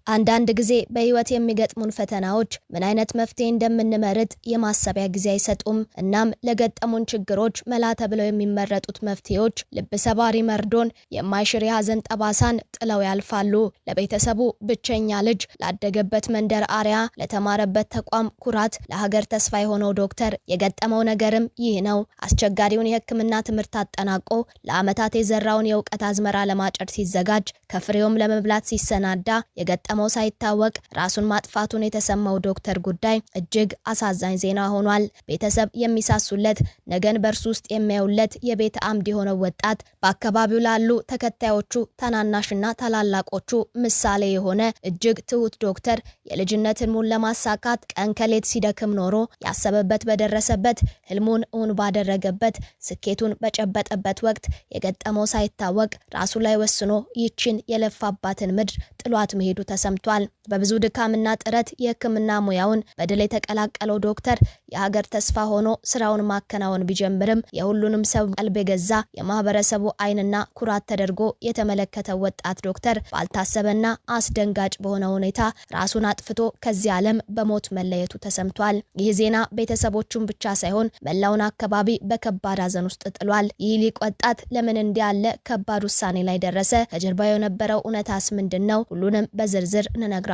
አንዳንድ ጊዜ በህይወት የሚገጥሙን ፈተናዎች ምን አይነት መፍትሄ እንደምንመርጥ የማሰቢያ ጊዜ አይሰጡም። እናም ለገጠሙን ችግሮች መላ ተብለው የሚመረጡት መፍትሄዎች ልብ ሰባሪ መርዶን፣ የማይሽር የሐዘን ጠባሳን ጥለው ያልፋሉ። ለቤተሰቡ ብቸኛ ልጅ፣ ላደገበት መንደር አርያ፣ ለተማረበት ተቋም ኩራት፣ ለሀገር ተስፋ የሆነው ዶክተር የገጠመው ነገርም ይህ ነው። አስቸጋሪውን የሕክምና ትምህርት አጠናቆ ለዓመታት የዘራውን የእውቀት አዝመራ ለማጨድ ሲዘጋጅ ከፍሬውም ለመብላት ሲሰናዳ የገጠመው ሳይታወቅ ራሱን ማጥፋቱን የተሰማው ዶክተር ጉዳይ እጅግ አሳዛኝ ዜና ሆኗል። ቤተሰብ የሚሳሱለት፣ ነገን በእርሱ ውስጥ የሚያዩለት የቤት አምድ የሆነው ወጣት በአካባቢው ላሉ ተከታዮቹ ታናናሽና ታላላቆቹ ምሳሌ የሆነ እጅግ ትሁት ዶክተር የልጅነት ህልሙን ለማሳካት ቀን ከሌት ሲደክም ኖሮ ያሰበበት በደረሰበት፣ ህልሙን እውን ባደረገበት፣ ስኬቱን በጨበጠበት ወቅት የገጠመው ሳይታወቅ ራሱ ላይ ወስኖ ይችን የለፋባትን ምድር ጥሏት መሄዱ ተሰምቷል። በብዙ ድካምና ጥረት የህክምና ሙያውን በድል የተቀላቀለው ዶክተር የሀገር ተስፋ ሆኖ ስራውን ማከናወን ቢጀምርም የሁሉንም ሰው ቀልብ የገዛ የማህበረሰቡ አይንና ኩራት ተደርጎ የተመለከተው ወጣት ዶክተር ባልታሰበና አስደንጋጭ በሆነ ሁኔታ ራሱን አጥፍቶ ከዚህ ዓለም በሞት መለየቱ ተሰምቷል። ይህ ዜና ቤተሰቦቹን ብቻ ሳይሆን መላውን አካባቢ በከባድ ሐዘን ውስጥ ጥሏል። ይህ ሊቅ ወጣት ለምን እንዲህ ያለ ከባድ ውሳኔ ላይ ደረሰ? ከጀርባው የነበረው እውነታስ ምንድነው? ሁሉንም በዝርዝር እንነግራችኋለን።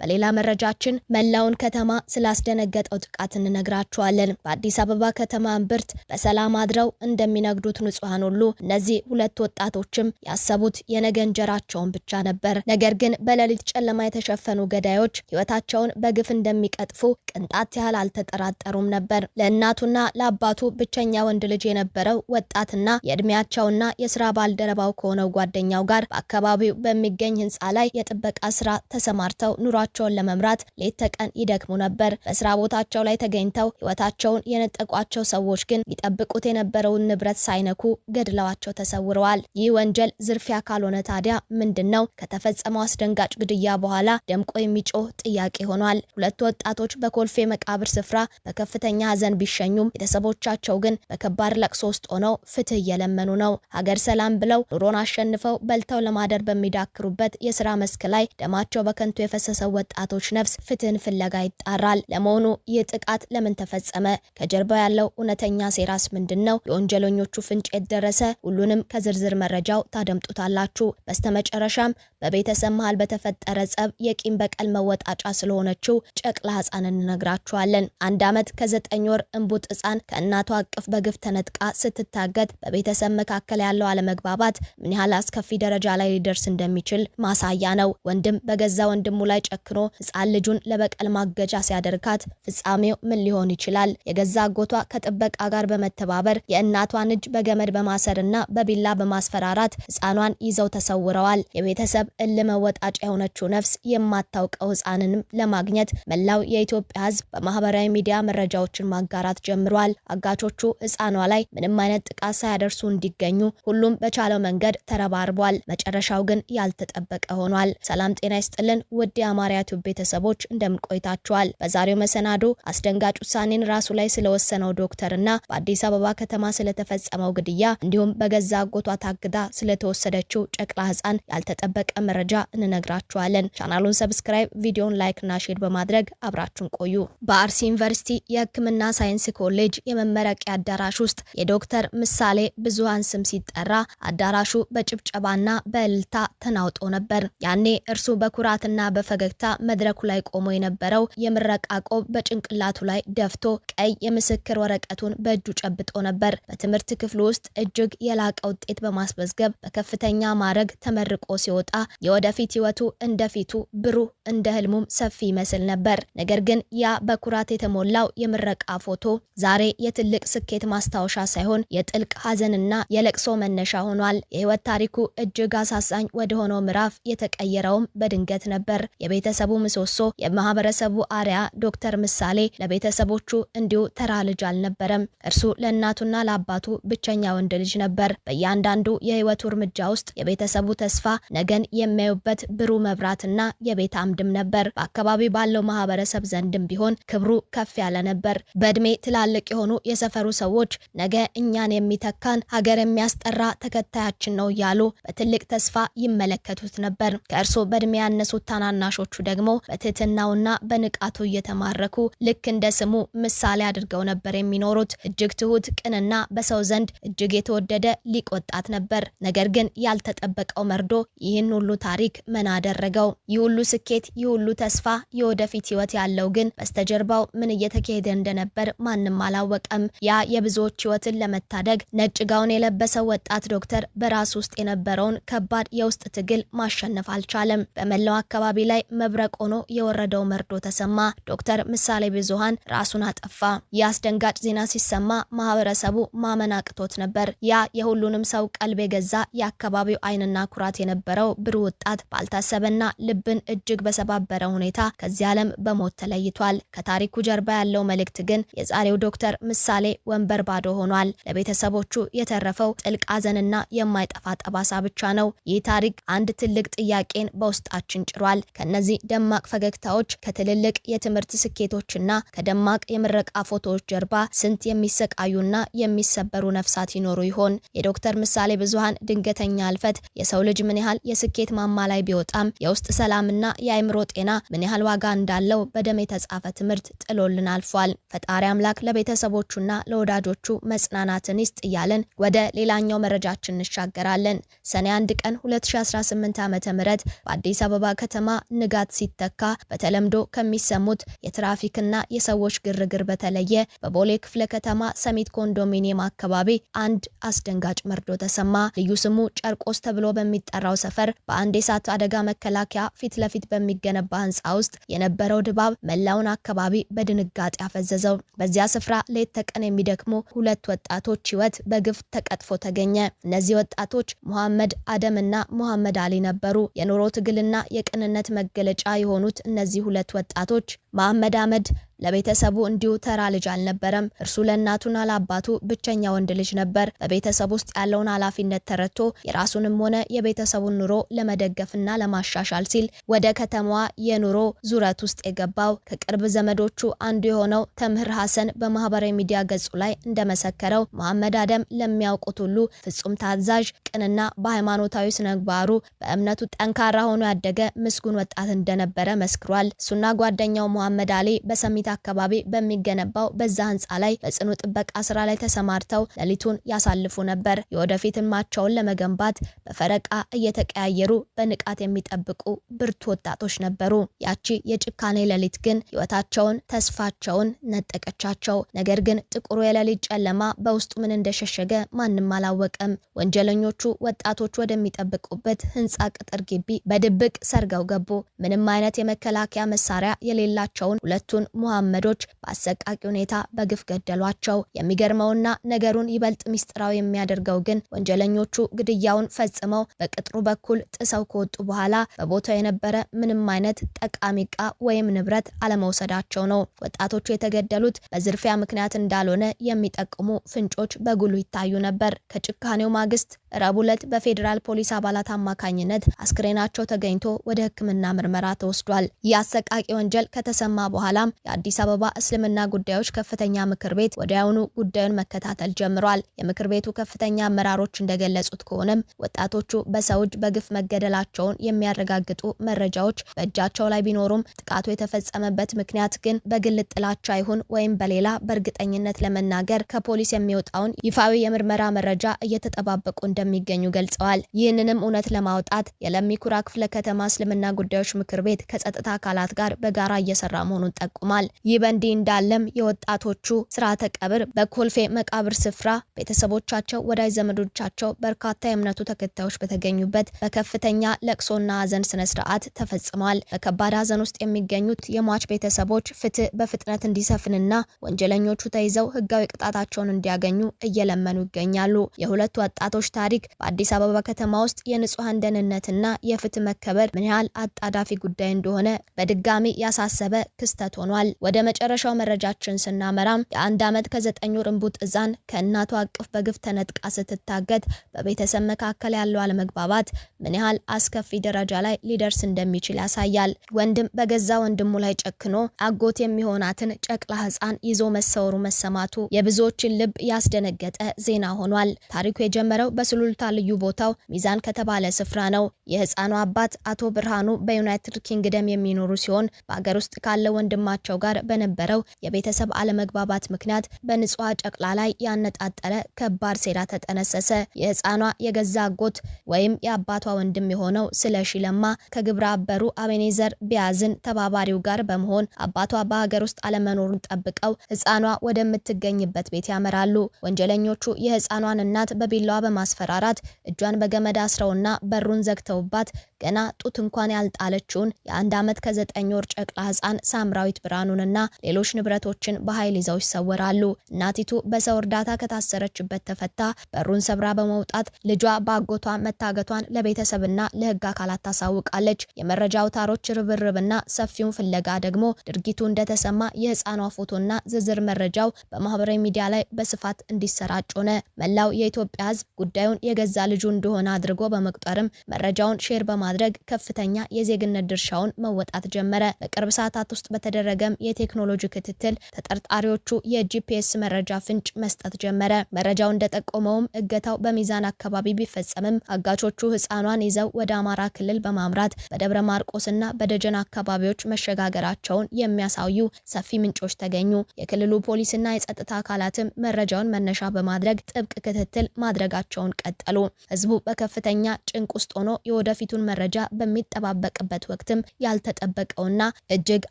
በሌላ መረጃችን መላውን ከተማ ስላስደነገጠው ጥቃት እንነግራችኋለን። በአዲስ አበባ ከተማ እምብርት በሰላም አድረው እንደሚነግዱት ንጹሃን ሁሉ እነዚህ ሁለት ወጣቶችም ያሰቡት የነገ እንጀራቸውን ብቻ ነበር። ነገር ግን በሌሊት ጨለማ የተሸፈኑ ገዳዮች ህይወታቸውን በግፍ እንደሚቀጥፉ ቅንጣት ያህል አልተጠራጠሩም ነበር። ለእናቱና ለአባቱ ብቸኛ ወንድ ልጅ የነበረው ወጣትና የእድሜያቸውና የስራ ባልደረባው ከሆነው ጓደኛው ጋር በአካባቢው በሚገኝ ህንፃ ላይ የጥበቃ ስራ ተሰማርተው ኑሯቸውን ለመምራት ሌት ተቀን ይደክሙ ነበር። በስራ ቦታቸው ላይ ተገኝተው ህይወታቸውን የነጠቋቸው ሰዎች ግን ሊጠብቁት የነበረውን ንብረት ሳይነኩ ገድለዋቸው ተሰውረዋል። ይህ ወንጀል ዝርፊያ ካልሆነ ታዲያ ምንድነው? ከተፈጸመው አስደንጋጭ ግድያ በኋላ ደምቆ የሚጮህ ጥያቄ ሆኗል። ሁለቱ ወጣቶች በኮልፌ መቃብር ስፍራ በከፍተኛ ሀዘን ቢሸኙም ቤተሰቦቻቸው ግን በከባድ ለቅሶ ውስጥ ሆነው ፍትህ እየለመኑ ነው። ሀገር ሰላም ብለው ኑሮን አሸንፈው በልተው ለማደር በሚዳክሩበት የስራ መስክ ላይ ደማቸው በከንቱ የፈሰሰው ወጣቶች ነፍስ ፍትህን ፍለጋ ይጣራል። ለመሆኑ ይህ ጥቃት ለምን ተፈጸመ? ከጀርባው ያለው እውነተኛ ሴራስ ምንድነው? የወንጀለኞቹ ፍንጭ የደረሰ? ሁሉንም ከዝርዝር መረጃው ታደምጡታላችሁ። በስተመጨረሻም በቤተሰብ መሃል በተፈጠረ ጸብ የቂም በቀል መወጣጫ ስለሆነችው ጨቅላ ህፃን እንነግራችኋለን። 1 ዓመት ከ9 ወር እንቡጥ ህፃን ከእናቷ እቅፍ በግፍ ተነጥቃ ስትታገት በቤተሰብ መካከል ያለው አለመግባባት ምን ያህል አስከፊ ደረጃ ላይ ሊደርስ እንደሚችል ማሳያ ነው። ወንድም በገዛ ወንድሙ ላይ ጨክኖ ህፃን ልጁን ለበቀል ማገጃ ሲያደርጋት ፍጻሜው ምን ሊሆን ይችላል? የገዛ አጎቷ ከጥበቃ ጋር በመተባበር የእናቷን እጅ በገመድ በማሰርና በቢላ በማስፈራራት ህፃኗን ይዘው ተሰውረዋል። የቤተሰብ እልመወጣጫ የሆነችው ነፍስ የማታውቀው ህፃንንም ለማግኘት መላው የኢትዮጵያ ህዝብ በማህበራዊ ሚዲያ መረጃዎችን ማጋራት ጀምሯል። አጋቾቹ ህፃኗ ላይ ምንም አይነት ጥቃት ሳያደርሱ እንዲገኙ ሁሉም በቻለው መንገድ ተረባርቧል። መጨረሻው ግን ያልተጠበቀ ሆኗል። ሰላም ጤና ይስጥልን ውድ የአማርያ ቲዩብ ቤተሰቦች እንደምን ቆይታችኋል? በዛሬው መሰናዶ አስደንጋጭ ውሳኔን ራሱ ላይ ስለወሰነው ዶክተርና በአዲስ አበባ ከተማ ስለተፈጸመው ግድያ እንዲሁም በገዛ አጎቷ ታግዳ ስለተወሰደችው ጨቅላ ህፃን ያልተጠበቀ መረጃ እንነግራችኋለን። ቻናሉን ሰብስክራይብ፣ ቪዲዮን ላይክ እና ሼር በማድረግ አብራችሁን ቆዩ። በአርሲ ዩኒቨርሲቲ የህክምና ሳይንስ ኮሌጅ የመመረቂያ አዳራሽ ውስጥ የዶክተር ምሳሌ ብዙሃን ስም ሲጠራ አዳራሹ በጭብጨባና በእልልታ ተናውጦ ነበር። ያኔ እርሱ በኩራትና በፈገግታ መድረኩ ላይ ቆሞ የነበረው የምረቃ ቆብ በጭንቅላቱ ላይ ደፍቶ ቀይ የምስክር ወረቀቱን በእጁ ጨብጦ ነበር። በትምህርት ክፍሉ ውስጥ እጅግ የላቀ ውጤት በማስመዝገብ በከፍተኛ ማዕረግ ተመርቆ ሲወጣ የወደፊት ህይወቱ እንደፊቱ ብሩህ እንደ ህልሙም ሰፊ ይመስል ነበር። ነገር ግን ያ በኩራት የተሞላው የምረቃ ፎቶ ዛሬ የትልቅ ስኬት ማስታወሻ ሳይሆን የጥልቅ ሀዘንና የለቅሶ መነሻ ሆኗል። የህይወት ታሪኩ እጅግ አሳዛኝ ወደ ሆነው ምዕራፍ የተቀየረውም በድንገት ነበር። የቤተሰቡ ምሰሶ፣ የማህበረሰቡ አርያ ዶክተር ምሳሌ ለቤተሰቦቹ እንዲሁ ተራ ልጅ አልነበረም። እርሱ ለእናቱና ለአባቱ ብቸኛ ወንድ ልጅ ነበር። በእያንዳንዱ የህይወቱ እርምጃ ውስጥ የቤተሰቡ ተስፋ፣ ነገን የሚያዩበት ብሩህ መብራትና የቤት አምድም ነበር። በአካባቢ ባለው ማህበረሰብ ዘንድም ቢሆን ክብሩ ከፍ ያለ ነበር። በእድሜ ትላልቅ የሆኑ የሰፈሩ ሰዎች ነገ እኛን የሚተካን ሀገር የሚያስጠራ ተከታያችን ነው እያሉ በትልቅ ተስፋ ይመለከቱት ነበር። ከእርሱ በእድሜ የሚያነሱት ታናናሾቹ ደግሞ በትህትናውና በንቃቱ እየተማረኩ ልክ እንደ ስሙ ምሳሌ አድርገው ነበር የሚኖሩት። እጅግ ትሁት፣ ቅንና በሰው ዘንድ እጅግ የተወደደ ሊቅ ወጣት ነበር። ነገር ግን ያልተጠበቀው መርዶ ይህን ሁሉ ታሪክ ምን አደረገው? ይህ ሁሉ ስኬት፣ ይህ ሁሉ ተስፋ፣ የወደፊት ህይወት ያለው ግን በስተጀርባው ምን እየተካሄደ እንደነበር ማንም አላወቀም። ያ የብዙዎች ህይወትን ለመታደግ ነጭ ጋውን የለበሰው ወጣት ዶክተር በራሱ ውስጥ የነበረውን ከባድ የውስጥ ትግል ማሸነፍ አልቻለም። በመላው አካባቢ ላይ መብረቅ ሆኖ የወረደው መርዶ ተሰማ። ዶክተር ምሳሌ ብዙሃን ራሱን አጠፋ። ይህ አስደንጋጭ ዜና ሲሰማ ማህበረሰቡ ማመን አቅቶት ነበር። ያ የሁሉንም ሰው ቀልብ የገዛ የአካባቢው ዓይንና ኩራት የነበረው ብሩህ ወጣት ባልታሰበና ልብን እጅግ በሰባበረ ሁኔታ ከዚህ ዓለም በሞት ተለይቷል። ከታሪኩ ጀርባ ያለው መልእክት ግን የዛሬው ዶክተር ምሳሌ ወንበር ባዶ ሆኗል። ለቤተሰቦቹ የተረፈው ጥልቅ ሐዘንና የማይጠፋ ጠባሳ ብቻ ነው። ይህ ታሪክ አንድ ትልቅ ጥያቄን በውስጣችን ጭሯል። ከነዚህ ደማቅ ፈገግታዎች፣ ከትልልቅ የትምህርት ስኬቶችና ከደማቅ የምረቃ ፎቶዎች ጀርባ ስንት የሚሰቃዩና የሚሰበሩ ነፍሳት ይኖሩ ይሆን? የዶክተር ምሳሌ ብዙሃን ድንገተኛ ህልፈት የሰው ልጅ ምን ያህል የስኬት ማማ ላይ ቢወጣም የውስጥ ሰላምና የአእምሮ ጤና ምን ያህል ዋጋ እንዳለው በደም የተጻፈ ትምህርት ጥሎልን አልፏል። ፈጣሪ አምላክ ለቤተሰቦቹና ለወዳጆቹ መጽናናትን ይስጥ እያለን ወደ ሌላኛው መረጃችን እንሻገራለን። ሰኔ 1 ቀን 2018 ዓ.ም በአዲስ አበባ ከተማ ንጋት ሲተካ በተለምዶ ከሚሰሙት የትራፊክና የሰዎች ግርግር በተለየ በቦሌ ክፍለ ከተማ ሰሚት ኮንዶሚኒየም አካባቢ አንድ አስደንጋጭ መርዶ ተሰማ። ልዩ ስሙ ጨርቆስ ተብሎ በሚጠራው ሰፈር በአንድ የእሳት አደጋ መከላከያ ፊት ለፊት በሚገነባ ህንፃ ውስጥ የነበረው ድባብ መላውን አካባቢ በድንጋጤ አፈዘዘው። በዚያ ስፍራ ሌት ተቀን የሚደክሙ ሁለት ወጣቶች ህይወት በግፍ ተቀጥፎ ተገኘ። እነዚህ ወጣቶች ሙሐመድ አደምና ሙሐመድ አሊ ነበሩ። የኑሮ ትግልና የቅንነት መገለጫ የሆኑት እነዚህ ሁለት ወጣቶች መሐመድ አህመድ ለቤተሰቡ እንዲሁ ተራ ልጅ አልነበረም። እርሱ ለእናቱና ለአባቱ ብቸኛ ወንድ ልጅ ነበር። በቤተሰብ ውስጥ ያለውን ኃላፊነት ተረድቶ የራሱንም ሆነ የቤተሰቡን ኑሮ ለመደገፍና ለማሻሻል ሲል ወደ ከተማዋ የኑሮ ዙረት ውስጥ የገባው ከቅርብ ዘመዶቹ አንዱ የሆነው ተምህር ሐሰን በማህበራዊ ሚዲያ ገጹ ላይ እንደመሰከረው መሐመድ አደም ለሚያውቁት ሁሉ ፍጹም ታዛዥ፣ ቅንና በሃይማኖታዊ ስነምግባሩ በእምነቱ ጠንካራ ሆኖ ያደገ ምስጉን ወጣት እንደነበረ መስክሯል። እሱና ጓደኛው መሐመድ አሊ በሰሚት አካባቢ በሚገነባው በዛ ህንፃ ላይ በጽኑ ጥበቃ ስራ ላይ ተሰማርተው ሌሊቱን ያሳልፉ ነበር። የወደፊት ህልማቸውን ለመገንባት በፈረቃ እየተቀያየሩ በንቃት የሚጠብቁ ብርቱ ወጣቶች ነበሩ። ያቺ የጭካኔ ሌሊት ግን ህይወታቸውን፣ ተስፋቸውን ነጠቀቻቸው። ነገር ግን ጥቁሩ የሌሊት ጨለማ በውስጡ ምን እንደሸሸገ ማንም አላወቀም። ወንጀለኞቹ ወጣቶች ወደሚጠብቁበት ህንፃ ቅጥር ግቢ በድብቅ ሰርገው ገቡ። ምንም አይነት የመከላከያ መሳሪያ የሌላቸውን ሁለቱን ሙሐመዶች በአሰቃቂ ሁኔታ በግፍ ገደሏቸው። የሚገርመውና ነገሩን ይበልጥ ሚስጥራዊ የሚያደርገው ግን ወንጀለኞቹ ግድያውን ፈጽመው በቅጥሩ በኩል ጥሰው ከወጡ በኋላ በቦታው የነበረ ምንም አይነት ጠቃሚ ዕቃ ወይም ንብረት አለመውሰዳቸው ነው። ወጣቶቹ የተገደሉት በዝርፊያ ምክንያት እንዳልሆነ የሚጠቁሙ ፍንጮች በጉሉ ይታዩ ነበር። ከጭካኔው ማግስት ረቡዕ ዕለት በፌዴራል ፖሊስ አባላት አማካኝነት አስክሬናቸው ተገኝቶ ወደ ሕክምና ምርመራ ተወስዷል። ይህ አሰቃቂ ወንጀል ከተሰማ በኋላም የአዲስ አበባ እስልምና ጉዳዮች ከፍተኛ ምክር ቤት ወዲያውኑ ጉዳዩን መከታተል ጀምሯል። የምክር ቤቱ ከፍተኛ አመራሮች እንደገለጹት ከሆነም ወጣቶቹ በሰው እጅ በግፍ መገደላቸውን የሚያረጋግጡ መረጃዎች በእጃቸው ላይ ቢኖሩም ጥቃቱ የተፈጸመበት ምክንያት ግን በግል ጥላቻ ይሁን ወይም በሌላ በእርግጠኝነት ለመናገር ከፖሊስ የሚወጣውን ይፋዊ የምርመራ መረጃ እየተጠባበቁ እንደሚገኙ ገልጸዋል። ይህንንም እውነት ለማውጣት የለሚ ኩራ ክፍለ ከተማ እስልምና ጉዳዮች ምክር ቤት ከጸጥታ አካላት ጋር በጋራ እየሰራ መሆኑን ጠቁሟል። ይህ በእንዲህ እንዳለም የወጣቶቹ ስርዓተ ቀብር በኮልፌ መቃብር ስፍራ ቤተሰቦቻቸው፣ ወዳጅ ዘመዶቻቸው፣ በርካታ የእምነቱ ተከታዮች በተገኙበት በከፍተኛ ለቅሶና ሀዘን ስነ ስርዓት ተፈጽሟል። በከባድ ሀዘን ውስጥ የሚገኙት የሟች ቤተሰቦች ፍትህ በፍጥነት እንዲሰፍንና ወንጀለኞቹ ተይዘው ህጋዊ ቅጣታቸውን እንዲያገኙ እየለመኑ ይገኛሉ። የሁለቱ ወጣቶች ታሪክ በአዲስ አበባ ከተማ ውስጥ የንጹሃን ደህንነትና የፍትህ መከበር ምን ያህል አጣዳፊ ጉዳይ እንደሆነ በድጋሚ ያሳሰበ ክስተት ሆኗል። ወደ መጨረሻው መረጃችን ስናመራም የ1 ዓመት ከ9 ወር እንቡጥ ሕፃን ከእናቷ አቅፍ በግፍ ተነጥቃ ስትታገት በቤተሰብ መካከል ያለው አለመግባባት ምን ያህል አስከፊ ደረጃ ላይ ሊደርስ እንደሚችል ያሳያል። ወንድም በገዛ ወንድሙ ላይ ጨክኖ አጎት የሚሆናትን ጨቅላ ሕፃን ይዞ መሰወሩ መሰማቱ የብዙዎችን ልብ ያስደነገጠ ዜና ሆኗል። ታሪኩ የጀመረው በሱሉልታ ልዩ ቦታው ሚዛን ከተባለ ስፍራ ነው። የሕፃኑ አባት አቶ ብርሃኑ በዩናይትድ ኪንግደም የሚኖሩ ሲሆን በአገር ውስጥ ካለ ወንድማቸው ጋር በነበረው የቤተሰብ አለመግባባት ምክንያት በንጹሃ ጨቅላ ላይ ያነጣጠረ ከባድ ሴራ ተጠነሰሰ። የሕፃኗ የገዛ አጎት ወይም የአባቷ ወንድም የሆነው ስለሺ ለማ ከግብረ አበሩ አቤኔዘር ቢያዝን ተባባሪው ጋር በመሆን አባቷ በሀገር ውስጥ አለመኖሩን ጠብቀው ሕፃኗ ወደምትገኝበት ቤት ያመራሉ። ወንጀለኞቹ የሕፃኗን እናት በቢላዋ በማስፈራራት እጇን በገመድ አስረውና በሩን ዘግተውባት ገና ጡት እንኳን ያልጣለችውን የ1 ዓመት ከ9 ወር ጨቅላ ሕፃን ሳምራዊት ብርሃኑንና ሌሎች ንብረቶችን በኃይል ይዘው ይሰወራሉ። እናቲቱ በሰው እርዳታ ከታሰረችበት ተፈታ በሩን ሰብራ በመውጣት ልጇ በአጎቷ መታገቷን ለቤተሰብና ለሕግ አካላት ታሳውቃለች። የመረጃ አውታሮች ርብርብና ሰፊውን ፍለጋ ደግሞ ድርጊቱ እንደተሰማ የሕፃኗ ፎቶና ዝርዝር መረጃው በማህበራዊ ሚዲያ ላይ በስፋት እንዲሰራጭ ሆነ። መላው የኢትዮጵያ ሕዝብ ጉዳዩን የገዛ ልጁ እንደሆነ አድርጎ በመቁጠርም መረጃውን ሼር በማድረግ ከፍተኛ የዜግነት ድርሻውን መወጣት ጀመረ። በቅርብ ሰዓታት ውስጥ በተደረገም የቴክኖሎጂ ክትትል ተጠርጣሪዎቹ የጂፒኤስ መረጃ ፍንጭ መስጠት ጀመረ። መረጃው እንደጠቆመውም እገታው በሚዛን አካባቢ ቢፈጸምም አጋቾቹ ሕፃኗን ይዘው ወደ አማራ ክልል በማምራት በደብረ ማርቆስና በደጀን አካባቢዎች መሸጋገራቸውን የሚያሳዩ ሰፊ ምንጮች ተገኙ። የክልሉ ፖሊስና የጸጥታ አካላትም መረጃውን መነሻ በማድረግ ጥብቅ ክትትል ማድረጋቸውን ቀጠሉ። ህዝቡ በከፍተኛ ጭንቅ ውስጥ ሆኖ የወደፊቱን መረጃ በሚጠባበቅበት ወቅትም ያልተጠበቀውና እጅግ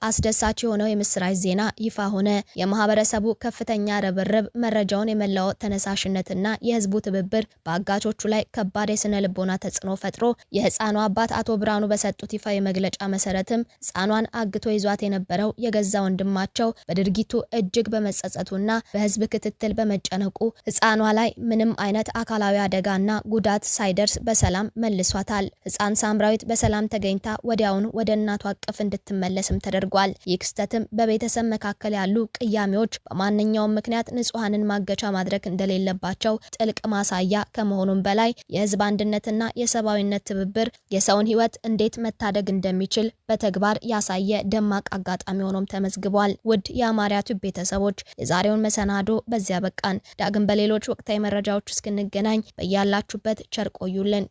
አስደሳች የሆነው የምስራች ዜና ይፋ ሆነ። የማህበረሰቡ ከፍተኛ ርብርብ፣ መረጃውን የመለዋወጥ ተነሳሽነትና የህዝቡ ትብብር በአጋቾቹ ላይ ከባድ የስነ ልቦና ተጽዕኖ ፈጥሮ የህፃኗ አባት አቶ ብርሃኑ በሰጡት ይፋ የመግለጫ መሰረትም ህፃኗን አግቶ ይዟት የነበረው የገዛ ወንድማቸው በድርጊቱ እጅግ በመጸጸቱና በህዝብ ክትትል በመጨነቁ ህፃኗ ላይ ምንም አይነት አካላዊ አደጋና ጉዳት ሳይደርስ በሰላም መልሷታል። ህፃን ሳምራዊት በሰላም ተገኝታ ወዲያውኑ ወደ እናቷ አቅፍ እንድትመለስም ተደርጓል። ይህ ክስተትም በቤተሰብ መካከል ያሉ ቅያሜዎች በማንኛውም ምክንያት ንጹሃንን ማገቻ ማድረግ እንደሌለባቸው ጥልቅ ማሳያ ከመሆኑም በላይ የህዝብ አንድነትና የሰብአዊነት ትብብር የሰውን ህይወት እንዴት መታደግ እንደሚችል በተግባር ያሳየ ደማቅ አጋጣሚ ሆኖም ተመዝግቧል። ውድ የአማርያ ቲዩብ ቤተሰቦች የዛሬውን መሰናዶ በዚያ በቃን። ዳግም በሌሎች ወቅታዊ መረጃዎች እስክንገናኝ በያላችሁበት ቸር ቆዩልን።